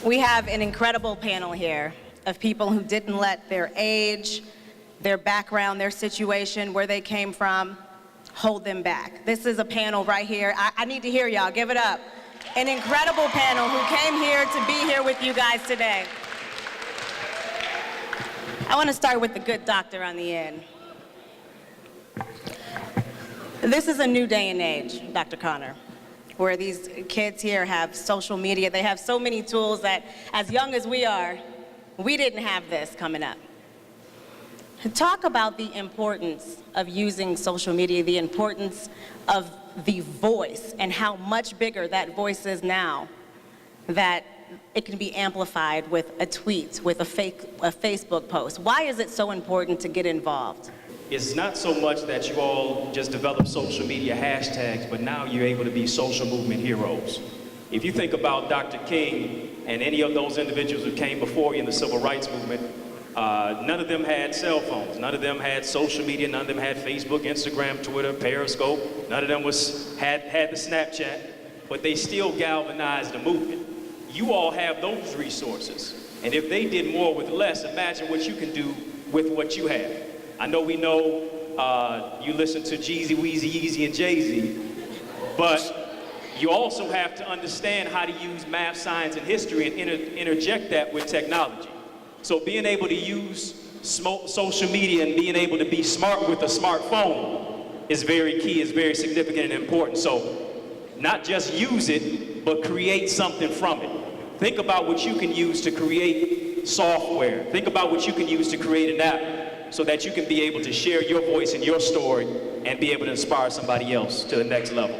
We have an incredible panel here of people who didn't let their age, their background, their situation, where they came from, hold them back. This is a panel right here. I need to hear y'all. Give it up. An incredible panel who came here to be here with you guys today. I want to start with the good doctor on the end. This is a new day and age, Dr. Connor, where these kids here have social media. They have so many tools that, as young as we are, we didn't have this coming up. Talk about the importance of using social media, the importance of the voice, and how much bigger that voice is now, that it can be amplified with a tweet, with a Facebook post. Why is it so important to get involved? It's not so much that you all just develop social media hashtags, but now you're able to be social movement heroes. If you think about Dr. King and any of those individuals who came before you in the civil rights movement, none of them had cell phones, none of them had social media, none of them had Facebook, Instagram, Twitter, Periscope, none of them had the Snapchat, but they still galvanized the movement. You all have those resources, and if they did more with less, imagine what you can do with what you have. I know we know you listen to Jeezy, Weezy, Yeezy, and Jay-Z, but you also have to understand how to use math, science, and history and interject that with technology. So being able to use social media and being able to be smart with a smartphone is very key, is very significant and important. So not just use it, but create something from it. Think about what you can use to create software. Think about what you can use to create an app so that you can be able to share your voice and your story and be able to inspire somebody else to the next level.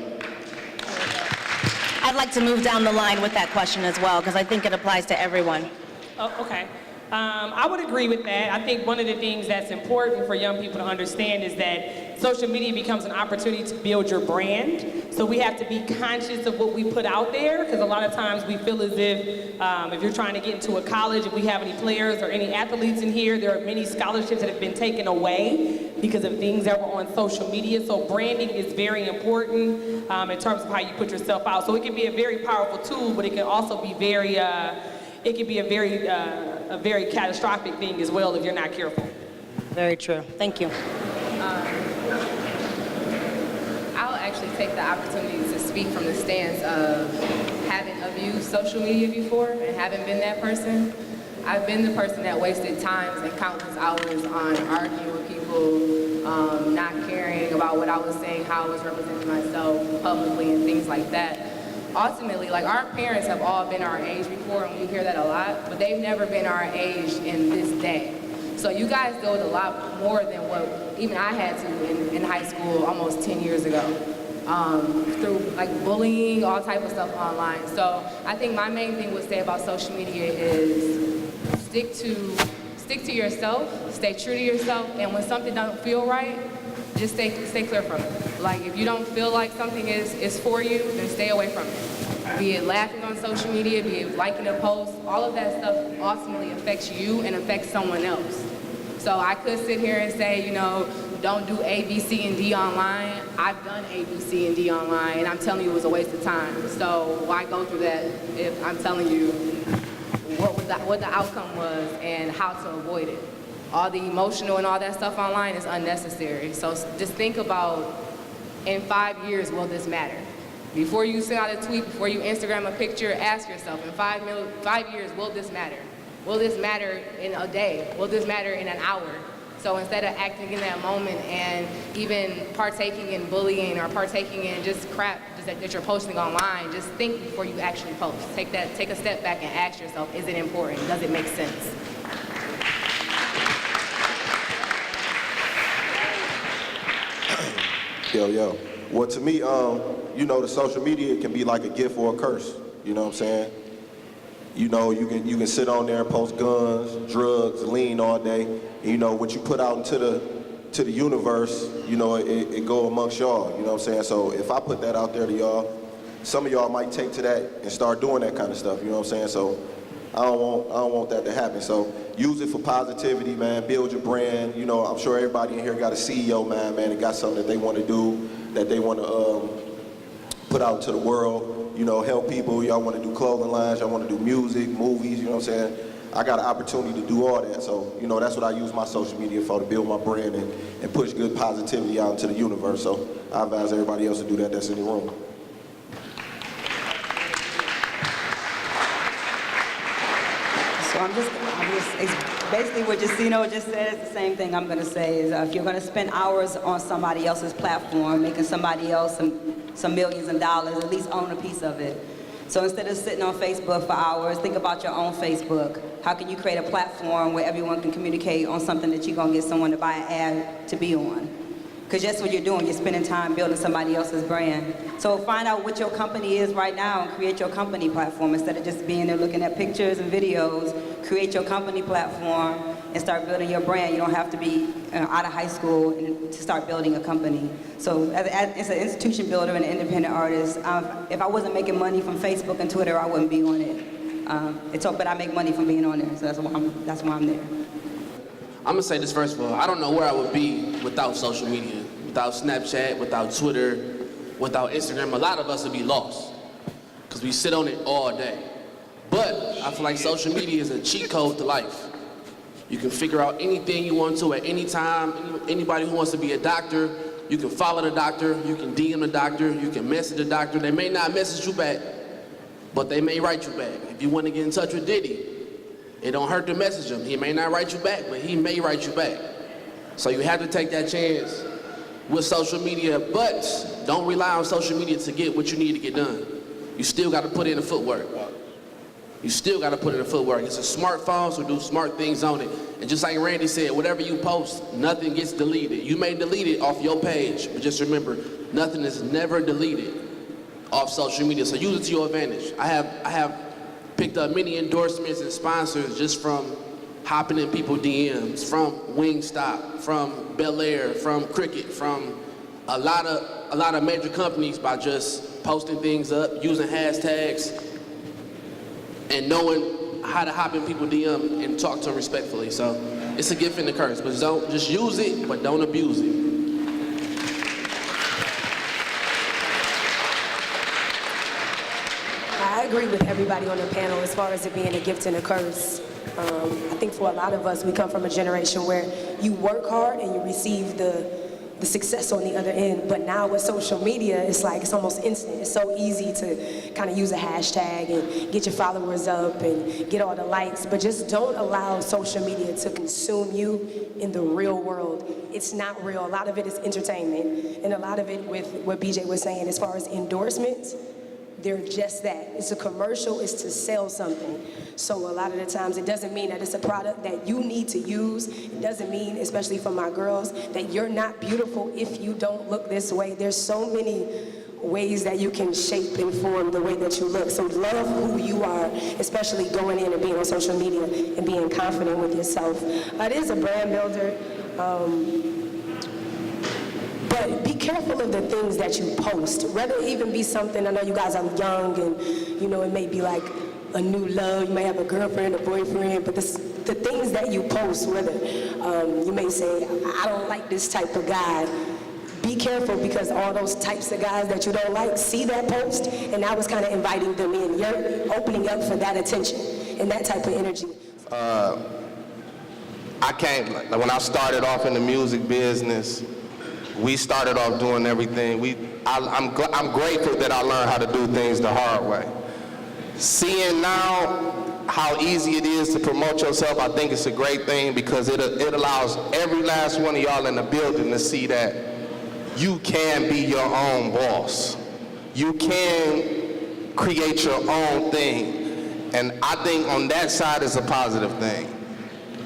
I'd like to move down the line with that question as well, because I think it applies to everyone. Oh, okay. I would agree with that. I think one of the things that's important for young people to understand is that social media becomes an opportunity to build your brand. So we have to be conscious of what we put out there, because a lot of times we feel as if you're trying to get into a college, if we have any players or any athletes in here, there are many scholarships that have been taken away because of things that were on social media. So branding is very important in terms of how you put yourself out. So it can be a very powerful tool, but it can also be very, it can be a very catastrophic thing as well if you're not careful. Very true. Thank you. I'll actually take the opportunity to speak from the stance of having abused social media before and having been that person. I've been the person that wasted times and countless hours on arguing with people, not caring about what I was saying, how I was representing myself publicly and things like that. Ultimately, like, our parents have all been our age before, and we hear that a lot, but they've never been our age in this day. So you guys go a lot more than what even I had to in high school almost 10 years ago, through like bullying, all type of stuff online. So I think my main thing would say about social media is stick to yourself, stay true to yourself, and when something don't feel right, just stay clear from it. Like, if you don't feel like something is for you, then stay away from it. Be it laughing on social media, be it liking a post, all of that stuff ultimately affects you and affects someone else. So I could sit here and say, you know, don't do A, B, C, and D online. I've done A, B, C, and D online, and I'm telling you it was a waste of time. So why go through that if I'm telling you what the outcome was and how to avoid it? All the emotional and all that stuff online is unnecessary. So just think about, in 5 years, will this matter? Before you send out a tweet, before you Instagram a picture, ask yourself, in 5 years, will this matter? Will this matter in a day? Will this matter in an hour? So instead of acting in that moment and even partaking in bullying or partaking in just crap that you're posting online, just think before you actually post. Take a step back and ask yourself, is it important? Does it make sense? Yo. Well, to me, you know, the social media can be like a gift or a curse. You know what I'm saying? You know, you can sit on there and post guns, drugs, lean all day. And, you know, what you put out into the universe, you know, it go amongst y'all. You know what I'm saying? So if I put that out there to y'all, some of y'all might take to that and start doing that kind of stuff. You know what I'm saying? So I don't want that to happen. So use it for positivity, man. Build your brand. You know, I'm sure everybody in here got a CEO, man, that got something that they want to do, that they want to put out to the world, you know, help people. Y'all want to do clothing lines, y'all want to do music, movies, you know what I'm saying? I got an opportunity to do all that. So, you know, that's what I use my social media for, to build my brand and push good positivity out into the universe. So I advise everybody else to do that that's in the room. So it's basically what Justino just said is the same thing I'm going to say is if you're going to spend hours on somebody else's platform, making somebody else some millions of dollars, at least own a piece of it. So instead of sitting on Facebook for hours, think about your own Facebook. How can you create a platform where everyone can communicate on something that you're going to get someone to buy an ad to be on? Because that's what you're doing. You're spending time building somebody else's brand. So find out what your company is right now and create your company platform instead of just being there looking at pictures and videos. Create your company platform and start building your brand. You don't have to be out of high school to start building a company. So as an institution builder and an independent artist, if I wasn't making money from Facebook and Twitter, I wouldn't be on it. But I make money from being on there, so that's why I'm there. I'm gonna say this first of all, I don't know where I would be without social media, without Snapchat, without Twitter, without Instagram. A lot of us would be lost, because we sit on it all day. But I feel like social media is a cheat code to life. You can figure out anything you want to at any time. Anybody who wants to be a doctor, you can follow the doctor, you can DM the doctor, you can message the doctor. They may not message you back, but they may write you back. If you want to get in touch with Diddy, it don't hurt to message him. He may not write you back, but he may write you back. So you have to take that chance with social media, but don't rely on social media to get what you need to get done. You still got to put in the footwork. You still got to put in the footwork. It's a smartphone, so do smart things on it. And just like Randy said, whatever you post, nothing gets deleted. You may delete it off your page, but just remember, nothing is never deleted off social media. So use it to your advantage. I have picked up many endorsements and sponsors just from hopping in people's DMs, from Wingstop, from Bel Air, from Cricket, from a lot of major companies by just posting things up, using hashtags, and knowing how to hop in people's DM and talk to them respectfully. So it's a gift and a curse, but don't just use it, but don't abuse it. I agree with everybody on the panel as far as it being a gift and a curse. I think for a lot of us, we come from a generation where you work hard and you receive the success on the other end. But now with social media, it's like it's almost instant. It's so easy to kind of use a hashtag and get your followers up and get all the likes. But just don't allow social media to consume you in the real world. It's not real. A lot of it is entertainment. And a lot of it with what BJ was saying as far as endorsements, they're just that. It's a commercial, it's to sell something. So a lot of the times it doesn't mean that it's a product that you need to use. It doesn't mean, especially for my girls, that you're not beautiful if you don't look this way. There's so many ways that you can shape and form the way that you look. So love who you are, especially going in and being on social media and being confident with yourself. It is a brand builder. But be careful of the things that you post. Whether it even be something, I know you guys are young and, you know, it may be like a new love. You may have a girlfriend, a boyfriend, but the things that you post, whether you may say, I don't like this type of guy. Be careful, because all those types of guys that you don't like see that post, and now it's kind of inviting them in. You're opening up for that attention and that type of energy. When I started off in the music business, we started off doing everything. I'm grateful that I learned how to do things the hard way. Seeing now how easy it is to promote yourself, I think it's a great thing, because it allows every last one of y'all in the building to see that you can be your own boss. You can create your own thing. And I think on that side is a positive thing.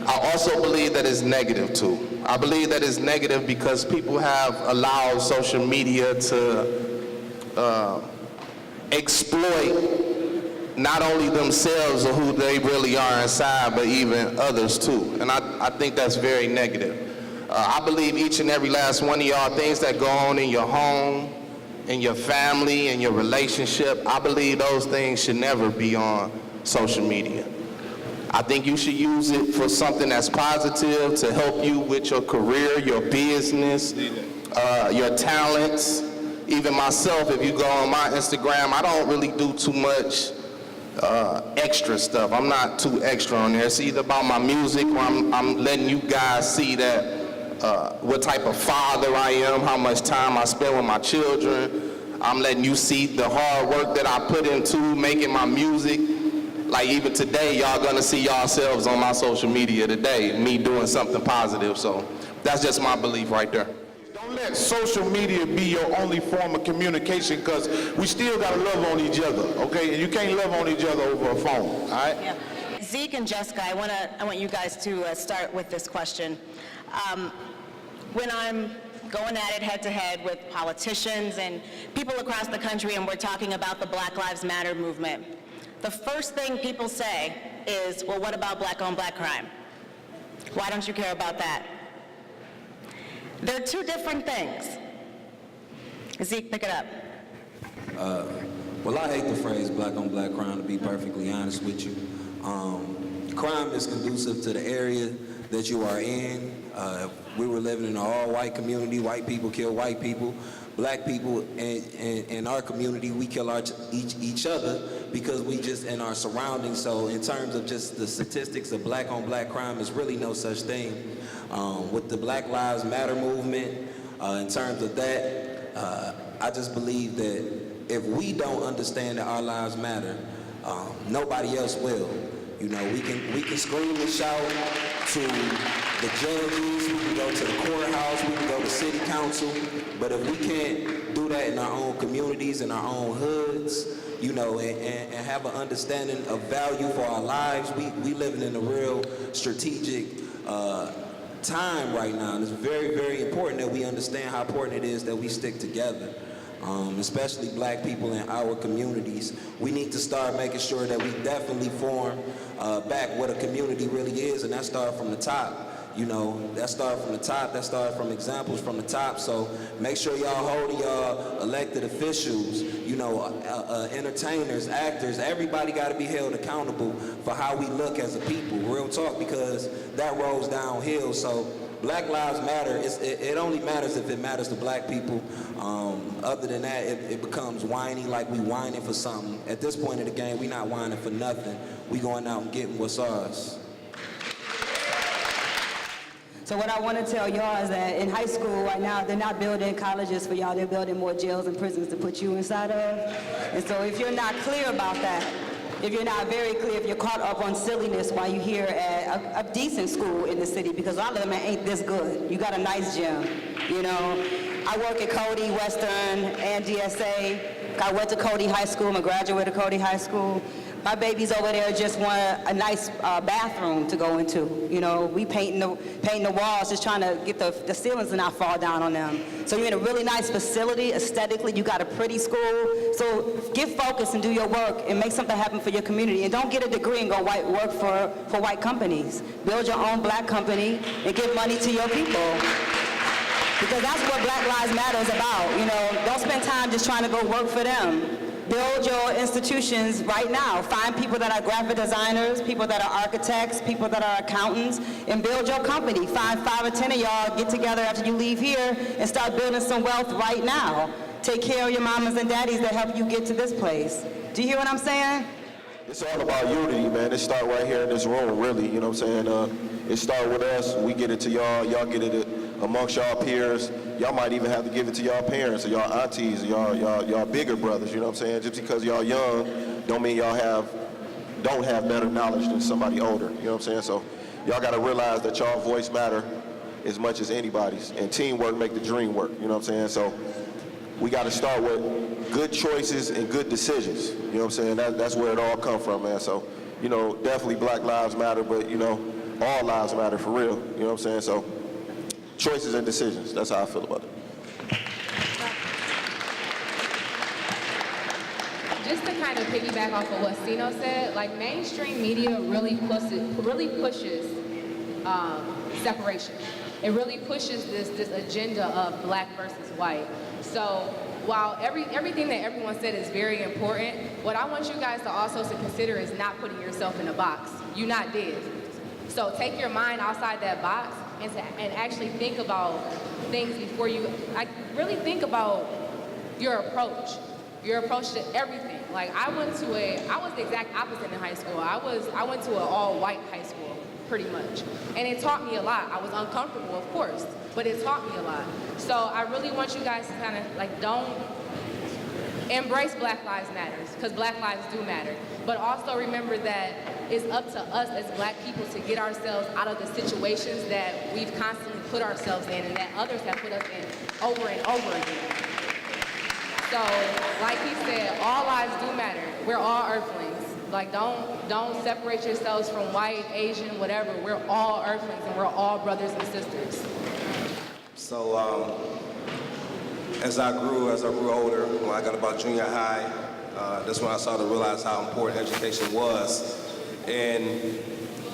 I also believe that it's negative too. I believe that it's negative because people have allowed social media to exploit not only themselves or who they really are inside, but even others too. And I think that's very negative. I believe each and every last one of y'all, things that go on in your home, in your family, in your relationship, I believe those things should never be on social media. I think you should use it for something that's positive to help you with your career, your business, your talents, even myself, if you go on my Instagram, I don't really do too much extra stuff. I'm not too extra on there. It's either about my music or I'm letting you guys see that what type of father I am, how much time I spend with my children. I'm letting you see the hard work that I put into making my music. Like even today, y'all gonna see yourselves on my social media today, me doing something positive. So that's just my belief right there. Don't let social media be your only form of communication, because we still gotta love on each other, okay? And you can't love on each other over a phone, all right? Yeah. Zeke and Jessica, I want you guys to start with this question. When I'm going at it head-to-head with politicians and people across the country, and we're talking about the Black Lives Matter movement, the first thing people say is, well, what about black-on-black crime? Why don't you care about that? They're two different things. Zeke, pick it up. Well, I hate the phrase black-on-black crime, to be perfectly honest with you. Crime is conducive to the area that you are in. We were living in an all-white community. White people kill white people. Black people in our community, we kill each other because we just in our surroundings. So in terms of just the statistics of black-on-black crime, there's really no such thing. With the Black Lives Matter movement, in terms of that, I just believe that if we don't understand that our lives matter, nobody else will. You know, we can scream and shout to the judges, we can go to the courthouse, we can go to city council, but if we can't do that in our own communities, in our own hoods, you know, and have an understanding of value for our lives, we living in a real strategic time right now, and it's very, very important that we understand how important it is that we stick together. Especially black people in our communities. We need to start making sure that we definitely form back what a community really is, and that starts from the top. You know, that starts from the top, that starts from examples from the top. So make sure y'all hold y'all elected officials, you know, entertainers, actors, everybody got to be held accountable for how we look as a people, real talk, because that rolls downhill. So Black Lives Matter, it only matters if it matters to black people. Other than that, it becomes whiny, like we whining for something. At this point in the game, we not whining for nothing. We going out and getting what's ours. So what I want to tell y'all is that in high school right now, they're not building colleges for y'all, they're building more jails and prisons to put you inside of. And so if you're not clear about that, if you're not very clear, if you're caught up on silliness while you're here at a decent school in the city, because a lot of them ain't this good. You got a nice gym, you know. I work at Cody, Western, and DSA. I went to Cody High School, I'm a graduate of Cody High School. My babies over there just want a nice bathroom to go into. You know, we painting the walls, just trying to get the ceilings to not fall down on them. So you're in a really nice facility, aesthetically, you got a pretty school. So get focused and do your work and make something happen for your community. And don't get a degree and go work for white companies. Build your own black company and give money to your people. Because that's what Black Lives Matter is about. You know, don't spend time just trying to go work for them. Build your institutions right now. Find people that are graphic designers, people that are architects, people that are accountants, and build your company. Find 5 or 10 of y'all, get together after you leave here and start building some wealth right now. Take care of your mamas and daddies that help you get to this place. Do you hear what I'm saying? It's all about unity, man. It start right here in this room, really. You know what I'm saying? It start with us. We get it to y'all. Y'all get it amongst y'all peers. Y'all might even have to give it to y'all parents or y'all aunties or y'all bigger brothers. You know what I'm saying? Just because y'all young, don't mean y'all don't have better knowledge than somebody older. You know what I'm saying? So y'all got to realize that y'all voice matter as much as anybody's, and teamwork make the dream work. You know what I'm saying? So we got to start with good choices and good decisions. You know what I'm saying? That's where it all come from, man. So, you know, definitely Black Lives Matter, but, you know, all lives matter for real. You know what I'm saying? So choices and decisions, that's how I feel about it. Just to kind of piggyback off of what Sino said, like mainstream media really pushes separation. It really pushes this agenda of black versus white. So while everything that everyone said is very important, what I want you guys to also consider is not putting yourself in a box. You not did. So take your mind outside that box and actually think about things before you really think about your approach to everything. Like I was the exact opposite in high school. I went to an all-white high school, pretty much. And it taught me a lot. I was uncomfortable, of course, but it taught me a lot. So I really want you guys to kind of like don't embrace Black Lives Matter, because Black lives do matter. But also remember that it's up to us as Black people to get ourselves out of the situations that we've constantly put ourselves in and that others have put us in over and over again. So, like he said, all lives do matter. We're all earthlings. Like, don't separate yourselves from white, Asian, whatever. We're all earthlings and we're all brothers and sisters. So, as I grew older, when I got about junior high, that's when I started to realize how important education was. And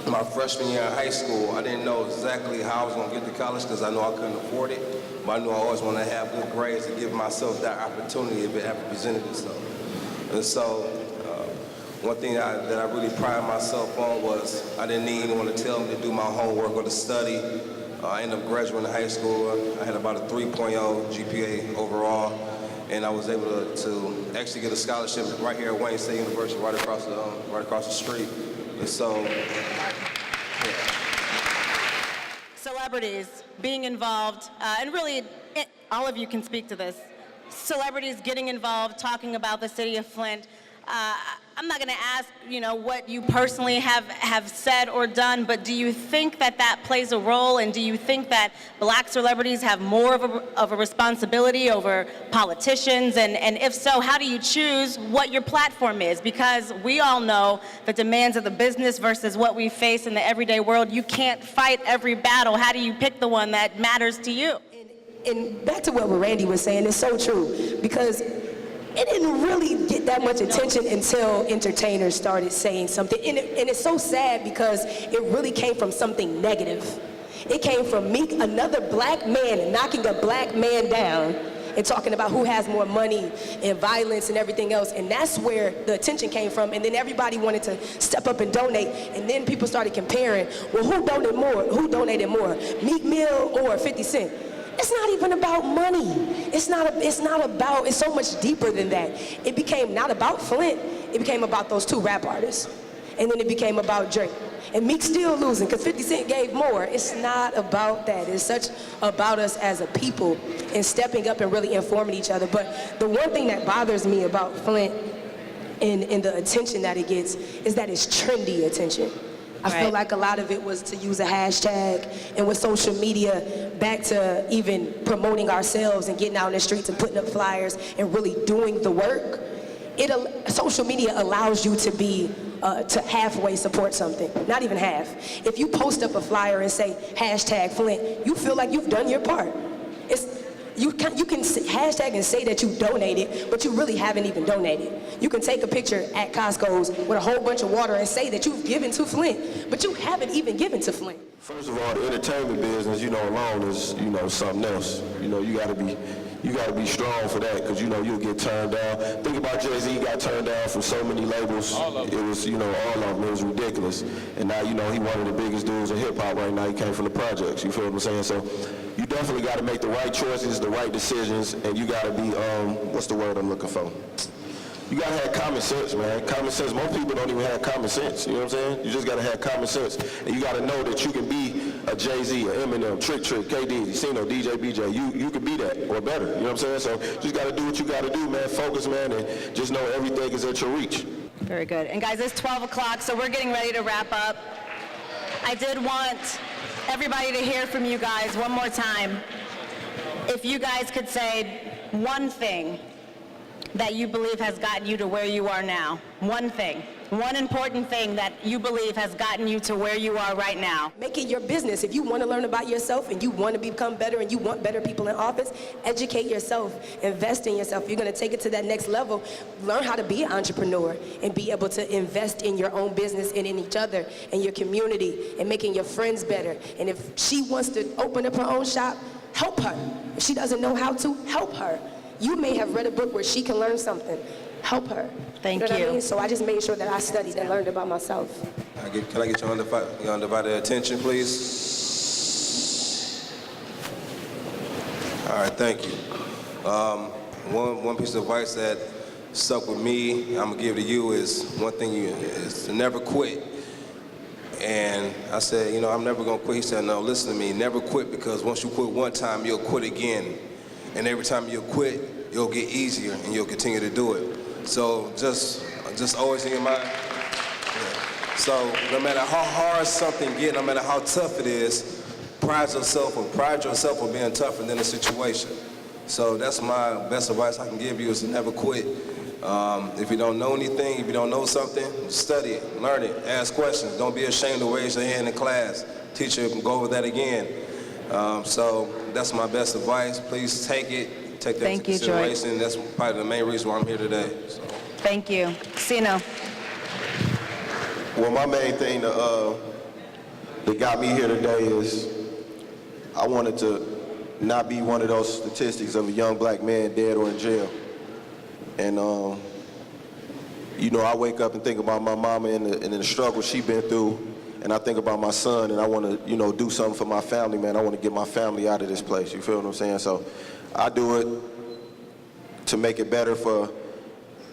my freshman year in high school, I didn't know exactly how I was going to get to college because I knew I couldn't afford it. But I knew I always wanted to have good grades to give myself that opportunity if it ever presented itself. And so, one thing that I really pride myself on was I didn't need anyone to tell me to do my homework or to study. I ended up graduating high school. I had about a 3.0 GPA overall, and I was able to actually get a scholarship right here at Wayne State University, right across the street. And so, yeah. Celebrities being involved, and really, all of you can speak to this. Celebrities getting involved, talking about the city of Flint. I'm not going to ask, what you personally have said or done, but do you think that plays a role, and do you think that Black celebrities have more of a responsibility over politicians? And if so, how do you choose what your platform is? Because we all know the demands of the business versus what we face in the everyday world. You can't fight every battle. How do you pick the one that matters to you? And back to what Randy was saying, it's so true, because it didn't really get that much attention until entertainers started saying something. And it's so sad because it really came from something negative. It came from Meek, another Black man, knocking a Black man down and talking about who has more money and violence and everything else. And that's where the attention came from. And then everybody wanted to step up and donate. And then people started comparing, well, who donated more, Meek Mill or 50 Cent? It's not even about money. It's so much deeper than that. It became not about Flint, it became about those two rap artists. And then it became about Drake. And Meek still losing because 50 Cent gave more. It's not about that. It's such about us as a people and stepping up and really informing each other. But the one thing that bothers me about Flint and the attention that it gets is that it's trendy attention. I feel like a lot of it was to use a hashtag, and with social media, back to even promoting ourselves and getting out in the streets and putting up flyers and really doing the work. Social media allows you to be to halfway support something, not even half. If you post up a flyer and say hashtag Flint, you feel like you've done your part. You can hashtag and say that you donated, but you really haven't even donated. You can take a picture at Costco's with a whole bunch of water and say that you've given to Flint, but you haven't even given to Flint. First of all, the entertainment business, alone is, something else. You gotta be strong for that, because you'll get turned down. Think about Jay-Z, he got turned down from so many labels. All of them. It was, all of them. It was ridiculous. And now, he one of the biggest dudes in hip hop right now. He came from the projects. You feel what I'm saying? So you definitely got to make the right choices, the right decisions, and you got to be, what's the word I'm looking for? You gotta have common sense, man. Common sense. Most people don't even have common sense. You know what I'm saying? You just gotta have common sense, and you gotta know that you can be a Jay-Z, a Eminem, Trick, KD, Cino, DJ, BJ. You can be that or better. You know what I'm saying? So just gotta do what you gotta do, man. Focus, man, and just know everything is at your reach. Very good. And guys, it's 12 o'clock, so we're getting ready to wrap up. I did want everybody to hear from you guys one more time. If you guys could say one thing that you believe has gotten you to where you are now. One thing. One important thing that you believe has gotten you to where you are right now. Make it your business. If you want to learn about yourself and you want to become better and you want better people in office, educate yourself, invest in yourself. If you're going to take it to that next level, learn how to be an entrepreneur and be able to invest in your own business and in each other and your community and making your friends better. And if she wants to open up her own shop, help her. If she doesn't know how to, help her. You may have read a book where she can learn something. Help her. Thank you. Know what I mean? So I just made sure that I studied and learned about myself. Can I get your undivided attention, please? All right, thank you. one piece of advice that stuck with me, I'm gonna give to you is one thing is to never quit. And I said, you know, I'm never gonna quit. He said, no, listen to me, never quit, because once you quit one time, you'll quit again. And every time you quit, it'll get easier and you'll continue to do it. So just always in your mind. Yeah. So no matter how hard something gets, no matter how tough it is, pride yourself on being tougher than the situation. So that's my best advice I can give you, is to never quit. If you don't know anything, if you don't know something, study it, learn it, ask questions. Don't be ashamed to raise your hand in class. Teacher can go over that again. So that's my best advice. Please take it, take that into consideration. That's probably the main reason why I'm here today. So. Thank you. Sino. Well, my main thing that got me here today is I wanted to not be one of those statistics of a young black man dead or in jail. And, you know, I wake up and think about my mama and the struggle she been through, and I think about my son, and I want to, you know, do something for my family, man. I want to get my family out of this place, you feel what I'm saying? So I do it to make it better for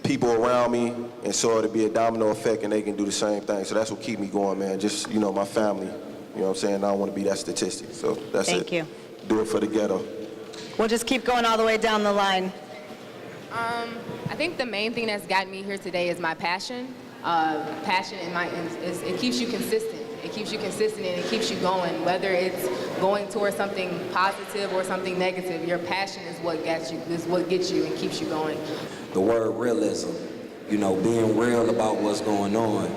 people around me, and so it'll be a domino effect, and they can do the same thing. So that's what keep me going, man. Just, you know, my family, you know what I'm saying? I don't want to be that statistic, so that's it. Thank you. Do it for the ghetto. We'll just keep going all the way down the line. I think the main thing that's gotten me here today is my passion. Passion it keeps you consistent. It keeps you consistent and it keeps you going. Whether it's going towards something positive or something negative, your passion is what gets you and keeps you going. The word realism, you know, being real about what's going on.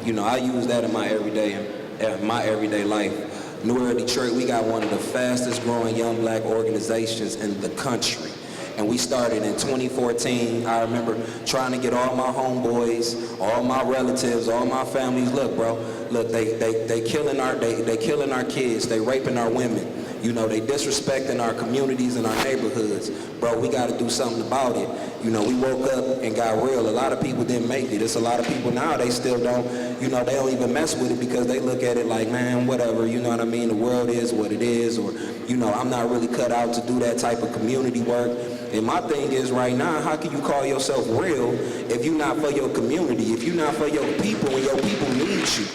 You know, I use that in my everyday life. New Era Detroit, we got one of the fastest growing young black organizations in the country. And we started in 2014. I remember trying to get all my homeboys, all my relatives, all my families. Look, bro, look, they killing our kids. They raping our women. You know, they disrespecting our communities and our neighborhoods. Bro, we got to do something about it. You know, we woke up and got real. A lot of people didn't make it. It's a lot of people now, they still don't, you know, they don't even mess with it because they look at it like, man, whatever, you know what I mean? The world is what it is, or, you know, I'm not really cut out to do that type of community work. And my thing is right now, how can you call yourself real if you're not for your community, if you're not for your people and your people need you? So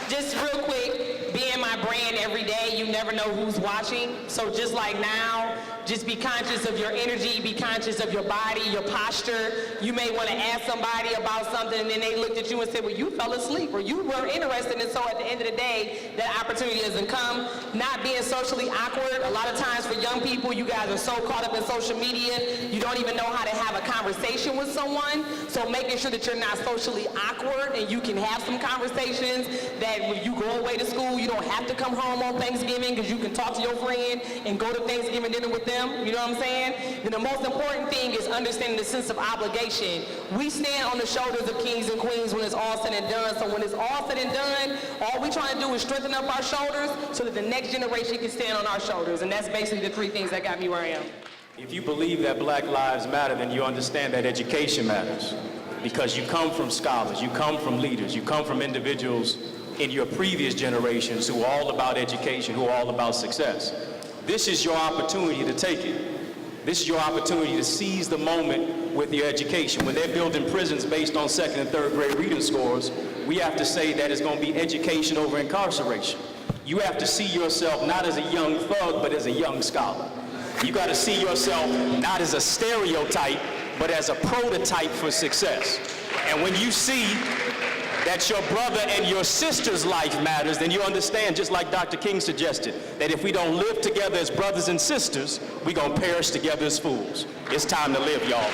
just real quick, being my brand every day, you never know who's watching. So just like now, just be conscious of your energy, be conscious of your body, your posture. You may want to ask somebody about something and then they looked at you and said, well, you fell asleep or you weren't interested. And so at the end of the day, that opportunity doesn't come. Not being socially awkward. A lot of times for young people, you guys are so caught up in social media, you don't even know how to have a conversation with someone. So making sure that you're not socially awkward and you can have some conversations, that when you go away to school, you don't have to come home on Thanksgiving because you can talk to your friend and go to Thanksgiving dinner with them. You know what I'm saying? And the most important thing is understanding the sense of obligation. We stand on the shoulders of kings and queens when it's all said and done. So when it's all said and done, all we're trying to do is strengthen up our shoulders so that the next generation can stand on our shoulders. And that's basically the three things that got me where I am. If you believe that Black lives matter, then you understand that education matters. Because you come from scholars, you come from leaders, you come from individuals in your previous generations who are all about education, who are all about success. This is your opportunity to take it. This is your opportunity to seize the moment with your education. When they're building prisons based on 2nd and 3rd grade reading scores, we have to say that it's going to be education over incarceration. You have to see yourself not as a young thug, but as a young scholar. You got to see yourself not as a stereotype, but as a prototype for success. And when you see that your brother and your sister's life matters, then you understand, just like Dr. King suggested, that if we don't live together as brothers and sisters, we're going to perish together as fools. It's time to live, y'all.